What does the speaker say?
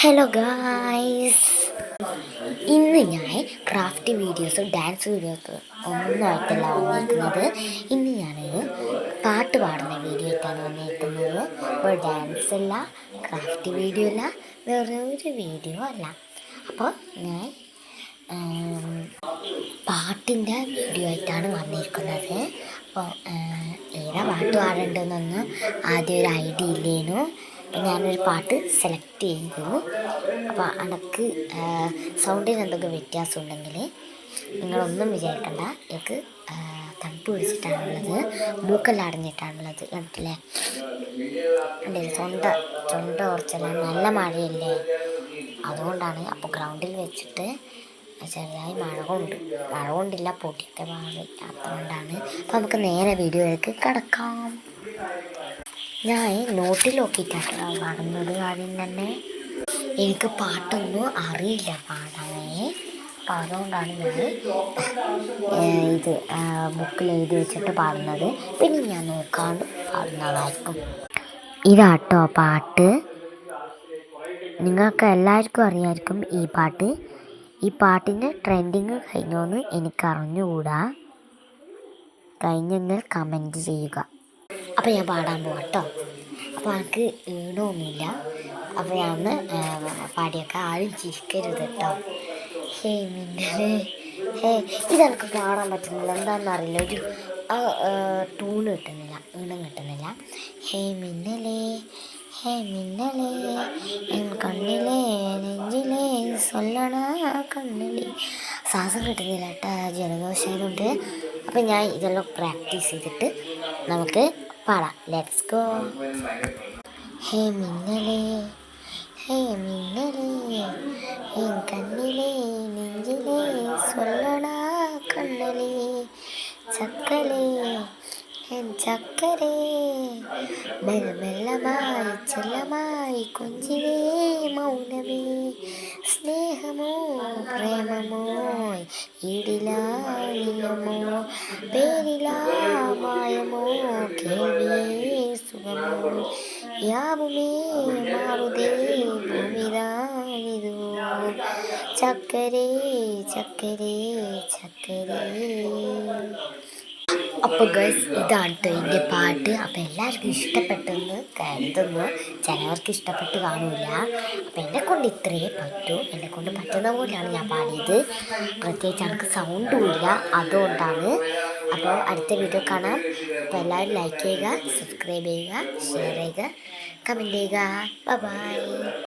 Hello guys, ഇന്ന് ഞാൻ craft വീഡിയോസും ഡാൻസ് വീഡിയോസും ഒന്നുമായിട്ടല്ല വന്നിരിക്കുന്നത്. ഇന്ന് ഞാൻ പാട്ട് പാടുന്ന വീഡിയോ ആയിട്ടാണ് വന്നിരിക്കുന്നത്. അപ്പോൾ ഡാൻസ് അല്ല, ക്രാഫ്റ്റ് വീഡിയോ അല്ല, വേറെ ഒരു വീഡിയോ അല്ല. അപ്പോൾ ഞാൻ പാട്ടിൻ്റെ വീഡിയോ ആയിട്ടാണ് വന്നിരിക്കുന്നത്. അപ്പോൾ ഏതാ പാട്ട് പാടേണ്ടതെന്നൊന്നും ആദ്യം ഒരു ഐഡിയ ഇല്ലേനു. ഞാനൊരു പാട്ട് സെലക്ട് ചെയ്തു. അപ്പോൾ എനിക്ക് സൗണ്ടിന് എന്തെങ്കിലും വ്യത്യാസം ഉണ്ടെങ്കിൽ നിങ്ങളൊന്നും വിചാരിക്കണ്ട. എനിക്ക് തണുപ്പ് പിടിച്ചിട്ടാണുള്ളത്, മൂക്കെല്ലാം അടഞ്ഞിട്ടാണുള്ളത്. കണ്ടില്ലേ, തൊണ്ട കുറച്ചെല്ലാം നല്ല മഴയല്ലേ, അതുകൊണ്ടാണ്. അപ്പോൾ ഗ്രൗണ്ടിൽ വെച്ചിട്ട് ചെറുതായി മഴ കൊണ്ടില്ല, പൊടിയൊക്കെ മാറി, അതുകൊണ്ടാണ്. അപ്പോൾ നമുക്ക് നേരെ വീഡിയോയിലേക്ക് കിടക്കാം. ഞാൻ നോട്ടിൽ നോക്കിയിട്ടാണ് പാടുന്നത്. ആദ്യം തന്നെ എനിക്ക് പാട്ടൊന്നും അറിയില്ല പാടാനേ. അപ്പോൾ അതുകൊണ്ടാണ് ഞാൻ ഇത് ബുക്കിൽ എഴുതി വെച്ചിട്ട് പാടുന്നത്. പിന്നെ ഞാൻ നോക്കാണ്ട് പാടുന്നതായിരിക്കും. ഇതാട്ടോ പാട്ട്. നിങ്ങൾക്ക് എല്ലാവർക്കും അറിയാമായിരിക്കും ഈ പാട്ട്. ഈ പാട്ടിൻ്റെ ട്രെൻഡിങ് കഴിഞ്ഞോന്ന് എനിക്കറിഞ്ഞുകൂടാ. കഴിഞ്ഞെങ്കിൽ കമൻറ്റ് ചെയ്യുക. അപ്പോൾ ഞാൻ പാടാൻ പോകട്ടോ. അപ്പോൾ എനിക്ക് ഈണമൊന്നുമില്ല. അപ്പോൾ ഞാൻ പാടിയൊക്കെ ആരും ചിരിക്കരുത് കേട്ടോ. ഹേ മിന്നലേ, ഇതെനിക്ക് പാടാൻ പറ്റുന്നില്ല, എന്താണെന്നറിയില്ല. ഒരു ടൂണ് കിട്ടുന്നില്ല, ഈണം കിട്ടുന്നില്ല. ഹേ മിന്നലേ, ഹേ മിന്നലേ, എൻ കണ്ണിലേ നെഞ്ചിലേ സൊല്ലണ കണ്ണിലേ. ശ്വാസം കിട്ടുന്നില്ല കേട്ടോ, ജലദോഷമായതുകൊണ്ട്. അപ്പം ഞാൻ ഇതെല്ലാം പ്രാക്ടീസ് ചെയ്തിട്ട് നമുക്ക് പാടാം. Let's go. ഹേ മിന്നലേ, ഹേ മിന്നലേ, എൻ കണ്ണിലേ നെഞ്ചിലേ സൊല്ലണ കണ്ണിലേ ചക്കലേ എൻ ചക്കരേ, മെല്ലമായി ചെല്ലമായി കൊഞ്ചിവേ മൗനമേ, സ്നേഹമോ പ്രേമമോ ഈടിലാനിയമോ പേരിലാ മായമോ കേൾവിയേ സുഖമോ യാവുമേ മാറുതേ ഭൂമിതാനിതുവോ ചക്കരേ ചക്കരേ ചക്കരേ. അപ്പോൾ ഗൈസ്, ഇതാണ് കേട്ടോ എൻ്റെ പാട്ട്. അപ്പോൾ എല്ലാവർക്കും ഇഷ്ടപ്പെട്ടെന്ന് കരുതുന്നു. ചിലവർക്ക് ഇഷ്ടപ്പെട്ട് കാണില്ല. അപ്പോൾ എന്നെക്കൊണ്ട് ഇത്രയേ പറ്റൂ. എന്നെക്കൊണ്ട് പറ്റുന്ന പോലെയാണ് ഞാൻ പാടിയത്. പ്രത്യേകിച്ച് എനിക്ക് സൗണ്ടും ഇല്ല, അതുകൊണ്ടാണ്. അപ്പോൾ അടുത്ത വീഡിയോ കാണാം. അപ്പോൾ എല്ലാവരും ലൈക്ക് ചെയ്യുക, സബ്സ്ക്രൈബ് ചെയ്യുക, ഷെയർ ചെയ്യുക, കമൻറ്റ് ചെയ്യുക. ബൈ.